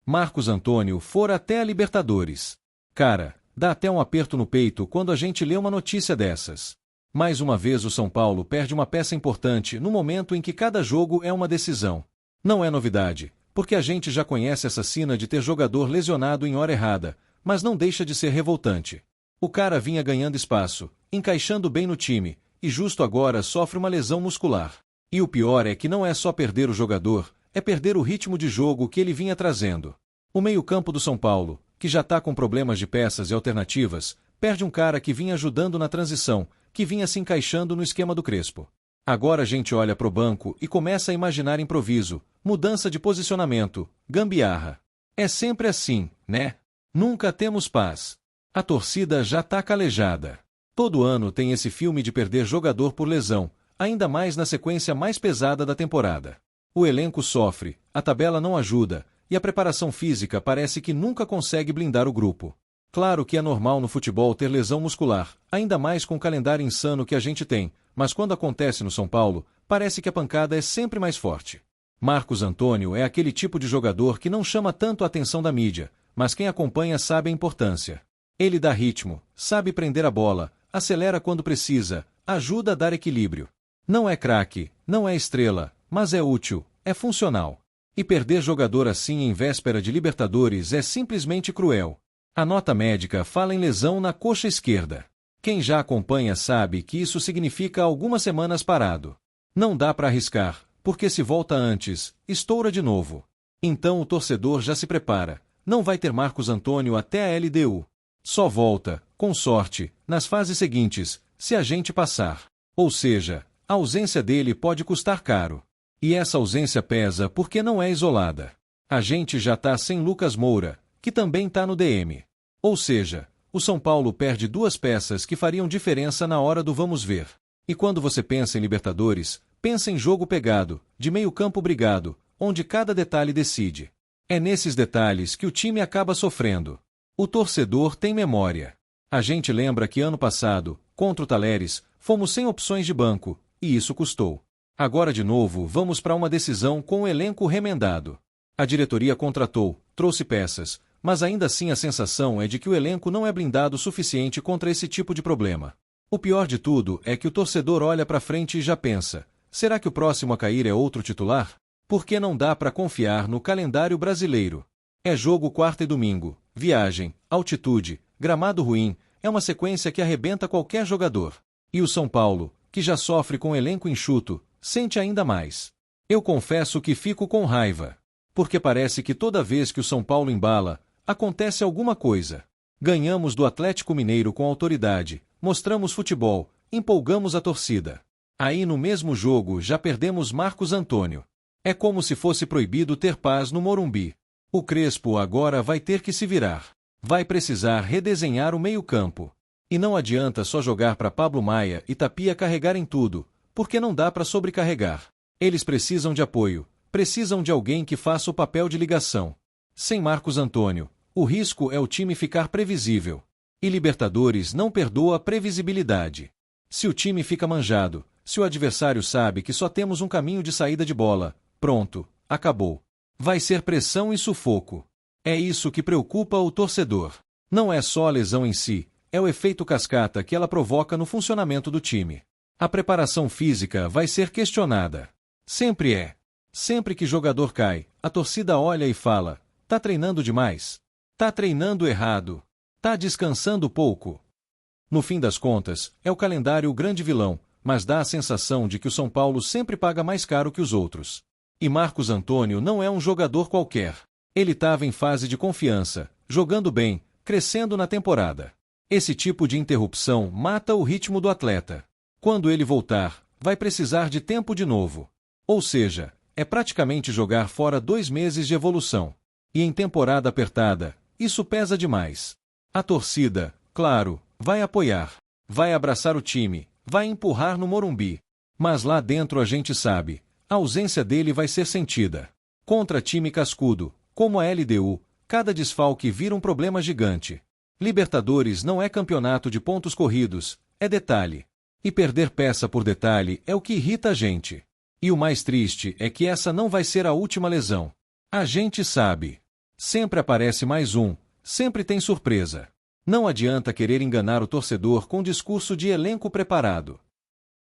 Marcos Antônio fora até a Libertadores. Cara, dá até um aperto no peito quando a gente lê uma notícia dessas. Mais uma vez o São Paulo perde uma peça importante no momento em que cada jogo é uma decisão. Não é novidade, porque a gente já conhece essa sina de ter jogador lesionado em hora errada, mas não deixa de ser revoltante. O cara vinha ganhando espaço, encaixando bem no time, e justo agora sofre uma lesão muscular. E o pior é que não é só perder o jogador, é perder o ritmo de jogo que ele vinha trazendo. O meio-campo do São Paulo, que já está com problemas de peças e alternativas, perde um cara que vinha ajudando na transição, que vinha se encaixando no esquema do Crespo. Agora a gente olha pro banco e começa a imaginar improviso, mudança de posicionamento, gambiarra. É sempre assim, né? Nunca temos paz. A torcida já tá calejada. Todo ano tem esse filme de perder jogador por lesão, ainda mais na sequência mais pesada da temporada. O elenco sofre, a tabela não ajuda, e a preparação física parece que nunca consegue blindar o grupo. Claro que é normal no futebol ter lesão muscular, ainda mais com o calendário insano que a gente tem, mas quando acontece no São Paulo, parece que a pancada é sempre mais forte. Marcos Antônio é aquele tipo de jogador que não chama tanto a atenção da mídia, mas quem acompanha sabe a importância. Ele dá ritmo, sabe prender a bola, acelera quando precisa, ajuda a dar equilíbrio. Não é craque, não é estrela, mas é útil, é funcional. E perder jogador assim em véspera de Libertadores é simplesmente cruel. A nota médica fala em lesão na coxa esquerda. Quem já acompanha sabe que isso significa algumas semanas parado. Não dá para arriscar, porque se volta antes, estoura de novo. Então o torcedor já se prepara. Não vai ter Marcos Antônio até a LDU. Só volta, com sorte, nas fases seguintes, se a gente passar. Ou seja, a ausência dele pode custar caro. E essa ausência pesa porque não é isolada. A gente já tá sem Lucas Moura, que também tá no DM. Ou seja, o São Paulo perde duas peças que fariam diferença na hora do vamos ver. E quando você pensa em Libertadores, pensa em jogo pegado, de meio campo brigado, onde cada detalhe decide. É nesses detalhes que o time acaba sofrendo. O torcedor tem memória. A gente lembra que ano passado, contra o Talleres, fomos sem opções de banco, e isso custou. Agora de novo vamos para uma decisão com o elenco remendado. A diretoria contratou, trouxe peças, mas ainda assim a sensação é de que o elenco não é blindado o suficiente contra esse tipo de problema. O pior de tudo é que o torcedor olha para frente e já pensa, será que o próximo a cair é outro titular? Porque não dá para confiar no calendário brasileiro. É jogo quarta e domingo, viagem, altitude, gramado ruim, é uma sequência que arrebenta qualquer jogador. E o São Paulo, que já sofre com elenco enxuto, sente ainda mais. Eu confesso que fico com raiva. Porque parece que toda vez que o São Paulo embala, acontece alguma coisa. Ganhamos do Atlético Mineiro com autoridade, mostramos futebol, empolgamos a torcida. Aí no mesmo jogo já perdemos Marcos Antônio. É como se fosse proibido ter paz no Morumbi. O Crespo agora vai ter que se virar. Vai precisar redesenhar o meio-campo. E não adianta só jogar para Pablo Maia e Tapia carregarem tudo, porque não dá para sobrecarregar. Eles precisam de apoio, precisam de alguém que faça o papel de ligação. Sem Marcos Antônio, o risco é o time ficar previsível. E Libertadores não perdoa a previsibilidade. Se o time fica manjado, se o adversário sabe que só temos um caminho de saída de bola, pronto, acabou. Vai ser pressão e sufoco. É isso que preocupa o torcedor. Não é só a lesão em si, é o efeito cascata que ela provoca no funcionamento do time. A preparação física vai ser questionada. Sempre é. Sempre que jogador cai, a torcida olha e fala, tá treinando demais. Tá treinando errado. Tá descansando pouco. No fim das contas, é o calendário o grande vilão, mas dá a sensação de que o São Paulo sempre paga mais caro que os outros. E Marcos Antônio não é um jogador qualquer. Ele estava em fase de confiança, jogando bem, crescendo na temporada. Esse tipo de interrupção mata o ritmo do atleta. Quando ele voltar, vai precisar de tempo de novo. Ou seja, é praticamente jogar fora 2 meses de evolução. E em temporada apertada, isso pesa demais. A torcida, claro, vai apoiar, vai abraçar o time, vai empurrar no Morumbi. Mas lá dentro a gente sabe, a ausência dele vai ser sentida. Contra time cascudo, como a LDU, cada desfalque vira um problema gigante. Libertadores não é campeonato de pontos corridos, é detalhe. E perder peça por detalhe é o que irrita a gente. E o mais triste é que essa não vai ser a última lesão. A gente sabe. Sempre aparece mais um, sempre tem surpresa. Não adianta querer enganar o torcedor com discurso de elenco preparado.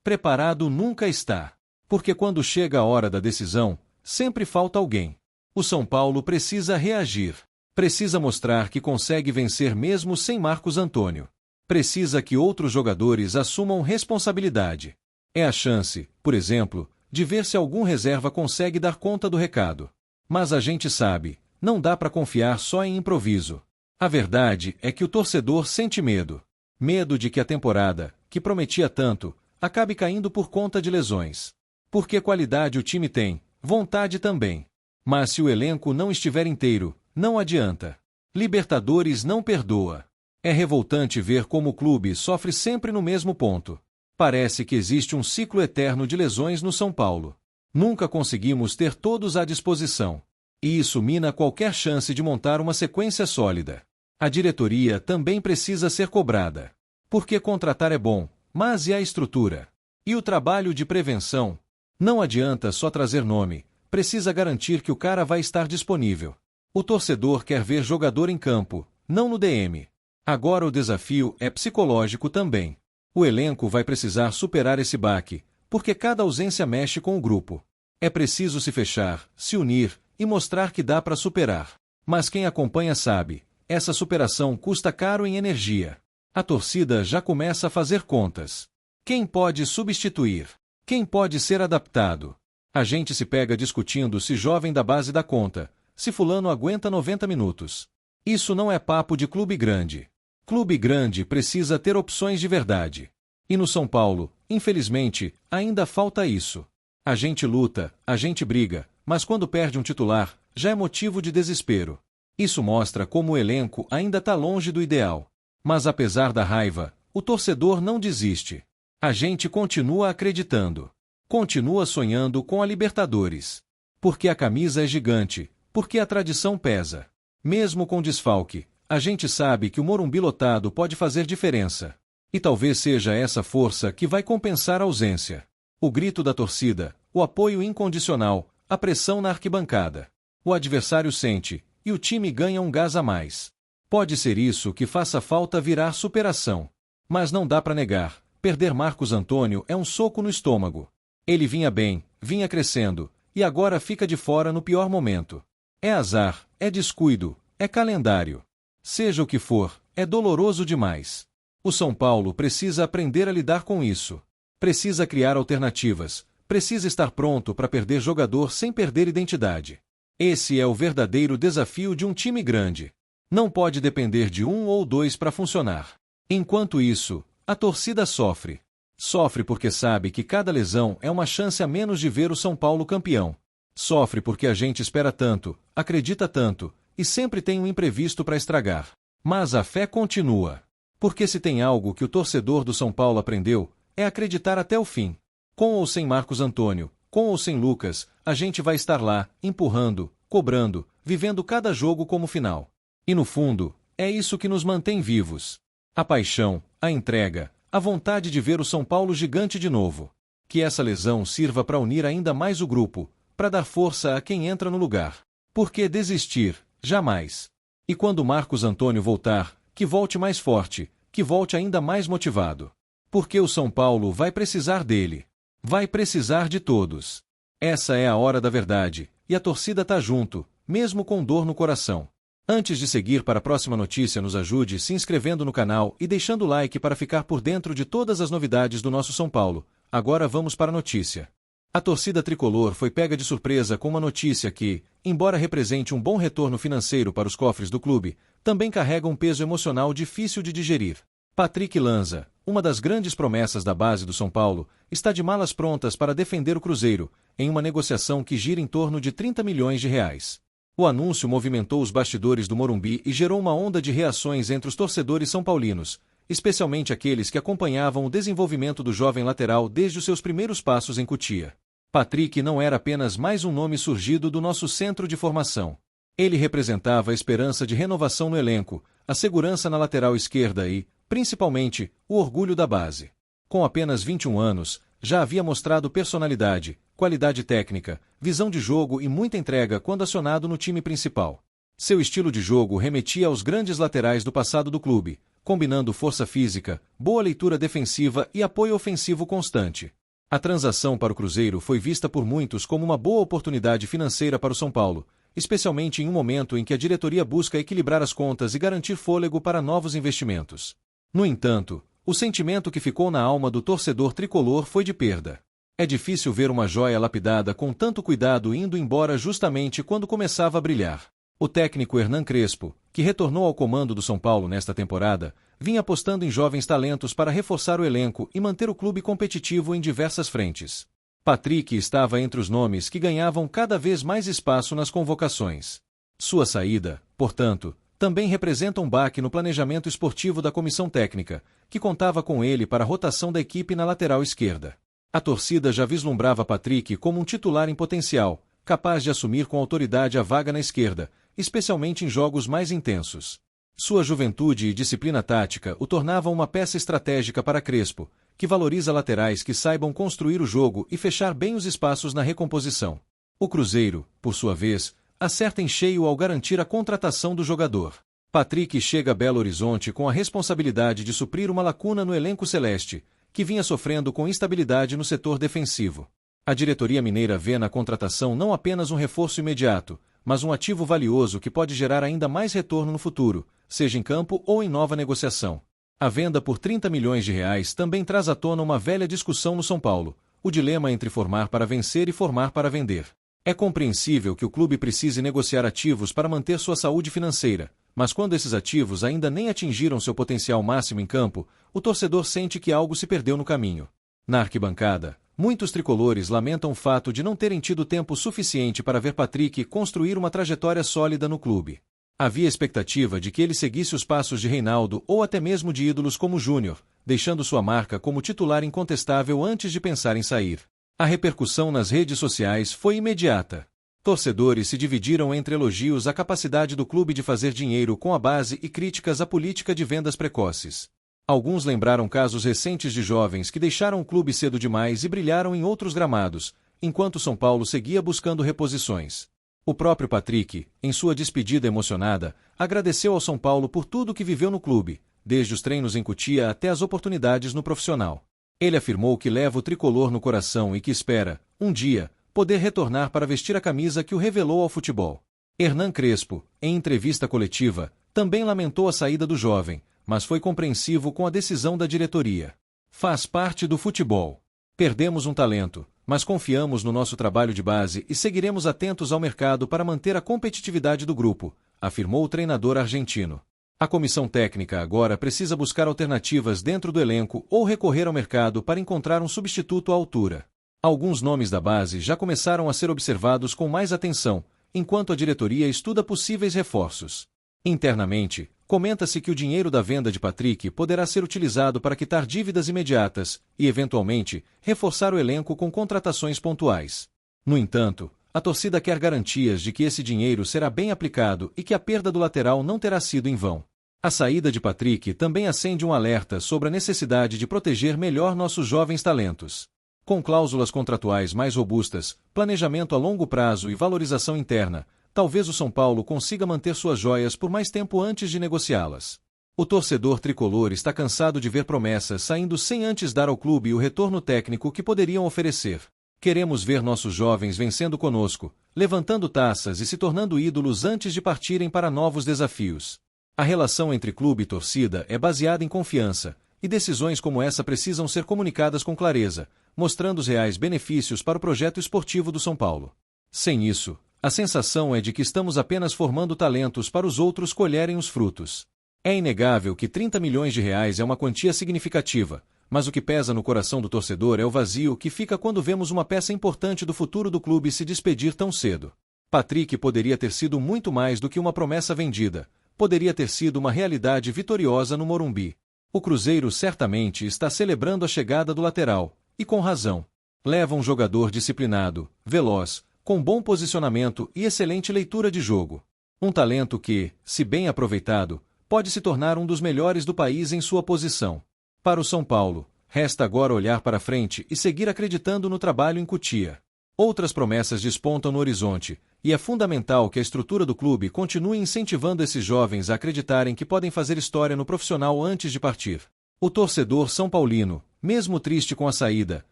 Preparado nunca está, porque quando chega a hora da decisão, sempre falta alguém. O São Paulo precisa reagir. Precisa mostrar que consegue vencer mesmo sem Marcos Antônio. Precisa que outros jogadores assumam responsabilidade. É a chance, por exemplo, de ver se algum reserva consegue dar conta do recado. Mas a gente sabe, não dá para confiar só em improviso. A verdade é que o torcedor sente medo. Medo de que a temporada, que prometia tanto, acabe caindo por conta de lesões. Porque qualidade o time tem, vontade também. Mas se o elenco não estiver inteiro, não adianta. Libertadores não perdoa. É revoltante ver como o clube sofre sempre no mesmo ponto. Parece que existe um ciclo eterno de lesões no São Paulo. Nunca conseguimos ter todos à disposição. E isso mina qualquer chance de montar uma sequência sólida. A diretoria também precisa ser cobrada. Porque contratar é bom, mas e a estrutura? E o trabalho de prevenção? Não adianta só trazer nome, precisa garantir que o cara vai estar disponível. O torcedor quer ver jogador em campo, não no DM. Agora o desafio é psicológico também. O elenco vai precisar superar esse baque, porque cada ausência mexe com o grupo. É preciso se fechar, se unir e mostrar que dá para superar. Mas quem acompanha sabe, essa superação custa caro em energia. A torcida já começa a fazer contas. Quem pode substituir? Quem pode ser adaptado? A gente se pega discutindo se jovem da base dá conta, se fulano aguenta 90 minutos. Isso não é papo de clube grande. Clube grande precisa ter opções de verdade. E no São Paulo, infelizmente, ainda falta isso. A gente luta, a gente briga, mas quando perde um titular, já é motivo de desespero. Isso mostra como o elenco ainda está longe do ideal. Mas apesar da raiva, o torcedor não desiste. A gente continua acreditando. Continua sonhando com a Libertadores. Porque a camisa é gigante, porque a tradição pesa. Mesmo com desfalque, a gente sabe que o Morumbi lotado pode fazer diferença. E talvez seja essa força que vai compensar a ausência. O grito da torcida, o apoio incondicional, a pressão na arquibancada. O adversário sente, e o time ganha um gás a mais. Pode ser isso que faça falta virar superação. Mas não dá para negar, perder Marcos Antônio é um soco no estômago. Ele vinha bem, vinha crescendo, e agora fica de fora no pior momento. É azar, é descuido, é calendário. Seja o que for, é doloroso demais. O São Paulo precisa aprender a lidar com isso. Precisa criar alternativas, precisa estar pronto para perder jogador sem perder identidade. Esse é o verdadeiro desafio de um time grande. Não pode depender de um ou dois para funcionar. Enquanto isso, a torcida sofre. Sofre porque sabe que cada lesão é uma chance a menos de ver o São Paulo campeão. Sofre porque a gente espera tanto, acredita tanto, e sempre tem um imprevisto para estragar. Mas a fé continua. Porque se tem algo que o torcedor do São Paulo aprendeu, é acreditar até o fim. Com ou sem Marcos Antônio, com ou sem Lucas, a gente vai estar lá, empurrando, cobrando, vivendo cada jogo como final. E no fundo, é isso que nos mantém vivos. A paixão, a entrega, a vontade de ver o São Paulo gigante de novo. Que essa lesão sirva para unir ainda mais o grupo, para dar força a quem entra no lugar. Porque desistir, jamais. E quando Marcos Antônio voltar, que volte mais forte, que volte ainda mais motivado. Porque o São Paulo vai precisar dele. Vai precisar de todos. Essa é a hora da verdade, e a torcida tá junto, mesmo com dor no coração. Antes de seguir para a próxima notícia, nos ajude se inscrevendo no canal e deixando o like para ficar por dentro de todas as novidades do nosso São Paulo. Agora vamos para a notícia. A torcida tricolor foi pega de surpresa com uma notícia que, embora represente um bom retorno financeiro para os cofres do clube, também carrega um peso emocional difícil de digerir. Patrick Lanza, uma das grandes promessas da base do São Paulo, está de malas prontas para defender o Cruzeiro, em uma negociação que gira em torno de 30 milhões de reais. O anúncio movimentou os bastidores do Morumbi e gerou uma onda de reações entre os torcedores são-paulinos, especialmente aqueles que acompanhavam o desenvolvimento do jovem lateral desde os seus primeiros passos em Cotia. Patrick não era apenas mais um nome surgido do nosso centro de formação. Ele representava a esperança de renovação no elenco, a segurança na lateral esquerda e, principalmente, o orgulho da base. Com apenas 21 anos, já havia mostrado personalidade, qualidade técnica, visão de jogo e muita entrega quando acionado no time principal. Seu estilo de jogo remetia aos grandes laterais do passado do clube, combinando força física, boa leitura defensiva e apoio ofensivo constante. A transação para o Cruzeiro foi vista por muitos como uma boa oportunidade financeira para o São Paulo, especialmente em um momento em que a diretoria busca equilibrar as contas e garantir fôlego para novos investimentos. No entanto, o sentimento que ficou na alma do torcedor tricolor foi de perda. É difícil ver uma joia lapidada com tanto cuidado indo embora justamente quando começava a brilhar. O técnico Hernan Crespo, que retornou ao comando do São Paulo nesta temporada, vinha apostando em jovens talentos para reforçar o elenco e manter o clube competitivo em diversas frentes. Patrick estava entre os nomes que ganhavam cada vez mais espaço nas convocações. Sua saída, portanto, também representa um baque no planejamento esportivo da comissão técnica, que contava com ele para a rotação da equipe na lateral esquerda. A torcida já vislumbrava Patrick como um titular em potencial, capaz de assumir com autoridade a vaga na esquerda, especialmente em jogos mais intensos. Sua juventude e disciplina tática o tornavam uma peça estratégica para Crespo, que valoriza laterais que saibam construir o jogo e fechar bem os espaços na recomposição. O Cruzeiro, por sua vez, acerta em cheio ao garantir a contratação do jogador. Patrick chega a Belo Horizonte com a responsabilidade de suprir uma lacuna no elenco celeste, que vinha sofrendo com instabilidade no setor defensivo. A diretoria mineira vê na contratação não apenas um reforço imediato, mas um ativo valioso que pode gerar ainda mais retorno no futuro, seja em campo ou em nova negociação. A venda por R$30 milhões também traz à tona uma velha discussão no São Paulo, o dilema entre formar para vencer e formar para vender. É compreensível que o clube precise negociar ativos para manter sua saúde financeira, mas quando esses ativos ainda nem atingiram seu potencial máximo em campo, o torcedor sente que algo se perdeu no caminho. Na arquibancada, muitos tricolores lamentam o fato de não terem tido tempo suficiente para ver Patrick construir uma trajetória sólida no clube. Havia expectativa de que ele seguisse os passos de Reinaldo ou até mesmo de ídolos como Júnior, deixando sua marca como titular incontestável antes de pensar em sair. A repercussão nas redes sociais foi imediata. Torcedores se dividiram entre elogios à capacidade do clube de fazer dinheiro com a base e críticas à política de vendas precoces. Alguns lembraram casos recentes de jovens que deixaram o clube cedo demais e brilharam em outros gramados, enquanto São Paulo seguia buscando reposições. O próprio Patrick, em sua despedida emocionada, agradeceu ao São Paulo por tudo que viveu no clube, desde os treinos em Cotia até as oportunidades no profissional. Ele afirmou que leva o tricolor no coração e que espera, um dia, poder retornar para vestir a camisa que o revelou ao futebol. Hernan Crespo, em entrevista coletiva, também lamentou a saída do jovem, mas foi compreensivo com a decisão da diretoria. Faz parte do futebol. Perdemos um talento, mas confiamos no nosso trabalho de base e seguiremos atentos ao mercado para manter a competitividade do grupo, afirmou o treinador argentino. A comissão técnica agora precisa buscar alternativas dentro do elenco ou recorrer ao mercado para encontrar um substituto à altura. Alguns nomes da base já começaram a ser observados com mais atenção, enquanto a diretoria estuda possíveis reforços. Internamente, comenta-se que o dinheiro da venda de Patrick poderá ser utilizado para quitar dívidas imediatas e, eventualmente, reforçar o elenco com contratações pontuais. No entanto, a torcida quer garantias de que esse dinheiro será bem aplicado e que a perda do lateral não terá sido em vão. A saída de Patrick também acende um alerta sobre a necessidade de proteger melhor nossos jovens talentos. Com cláusulas contratuais mais robustas, planejamento a longo prazo e valorização interna, talvez o São Paulo consiga manter suas joias por mais tempo antes de negociá-las. O torcedor tricolor está cansado de ver promessas saindo sem antes dar ao clube o retorno técnico que poderiam oferecer. Queremos ver nossos jovens vencendo conosco, levantando taças e se tornando ídolos antes de partirem para novos desafios. A relação entre clube e torcida é baseada em confiança, e decisões como essa precisam ser comunicadas com clareza, mostrando os reais benefícios para o projeto esportivo do São Paulo. Sem isso, a sensação é de que estamos apenas formando talentos para os outros colherem os frutos. É inegável que R$30 milhões é uma quantia significativa, mas o que pesa no coração do torcedor é o vazio que fica quando vemos uma peça importante do futuro do clube se despedir tão cedo. Patrick poderia ter sido muito mais do que uma promessa vendida, poderia ter sido uma realidade vitoriosa no Morumbi. O Cruzeiro certamente está celebrando a chegada do lateral, e com razão. Leva um jogador disciplinado, veloz, com bom posicionamento e excelente leitura de jogo. Um talento que, se bem aproveitado, pode se tornar um dos melhores do país em sua posição. Para o São Paulo, resta agora olhar para frente e seguir acreditando no trabalho em Cotia. Outras promessas despontam no horizonte, e é fundamental que a estrutura do clube continue incentivando esses jovens a acreditarem que podem fazer história no profissional antes de partir. O torcedor são paulino, mesmo triste com a saída,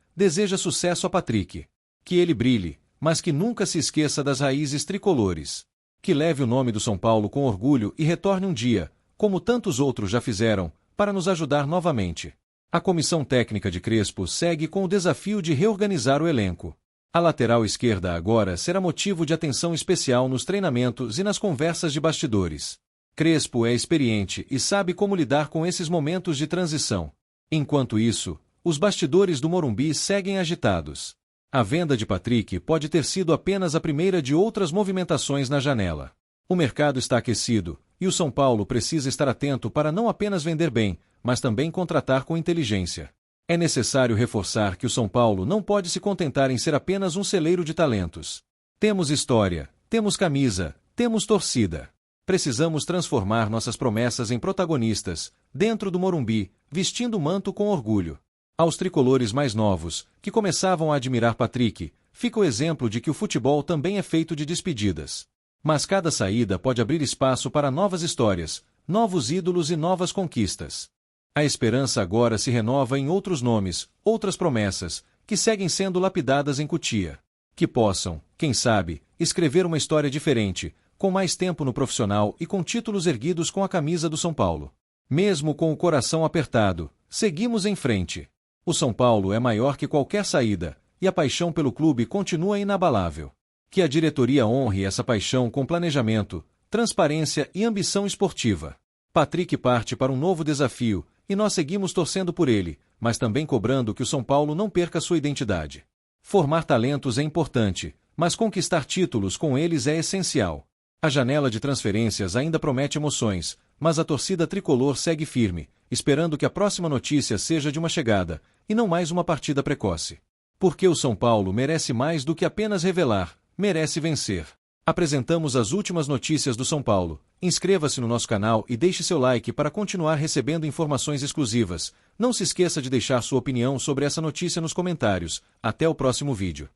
deseja sucesso a Patrick. Que ele brilhe, mas que nunca se esqueça das raízes tricolores. Que leve o nome do São Paulo com orgulho e retorne um dia, como tantos outros já fizeram, para nos ajudar novamente. A comissão técnica de Crespo segue com o desafio de reorganizar o elenco. A lateral esquerda agora será motivo de atenção especial nos treinamentos e nas conversas de bastidores. Crespo é experiente e sabe como lidar com esses momentos de transição. Enquanto isso, os bastidores do Morumbi seguem agitados. A venda de Patrick pode ter sido apenas a primeira de outras movimentações na janela. O mercado está aquecido, e o São Paulo precisa estar atento para não apenas vender bem, mas também contratar com inteligência. É necessário reforçar que o São Paulo não pode se contentar em ser apenas um celeiro de talentos. Temos história, temos camisa, temos torcida. Precisamos transformar nossas promessas em protagonistas, dentro do Morumbi, vestindo o manto com orgulho. Aos tricolores mais novos, que começavam a admirar Patrick, fica o exemplo de que o futebol também é feito de despedidas. Mas cada saída pode abrir espaço para novas histórias, novos ídolos e novas conquistas. A esperança agora se renova em outros nomes, outras promessas, que seguem sendo lapidadas em Cotia. Que possam, quem sabe, escrever uma história diferente, com mais tempo no profissional e com títulos erguidos com a camisa do São Paulo. Mesmo com o coração apertado, seguimos em frente. O São Paulo é maior que qualquer saída, e a paixão pelo clube continua inabalável. Que a diretoria honre essa paixão com planejamento, transparência e ambição esportiva. Patrick parte para um novo desafio, e nós seguimos torcendo por ele, mas também cobrando que o São Paulo não perca sua identidade. Formar talentos é importante, mas conquistar títulos com eles é essencial. A janela de transferências ainda promete emoções, mas a torcida tricolor segue firme, esperando que a próxima notícia seja de uma chegada, e não mais uma partida precoce. Porque o São Paulo merece mais do que apenas revelar, merece vencer. Apresentamos as últimas notícias do São Paulo. Inscreva-se no nosso canal e deixe seu like para continuar recebendo informações exclusivas. Não se esqueça de deixar sua opinião sobre essa notícia nos comentários. Até o próximo vídeo.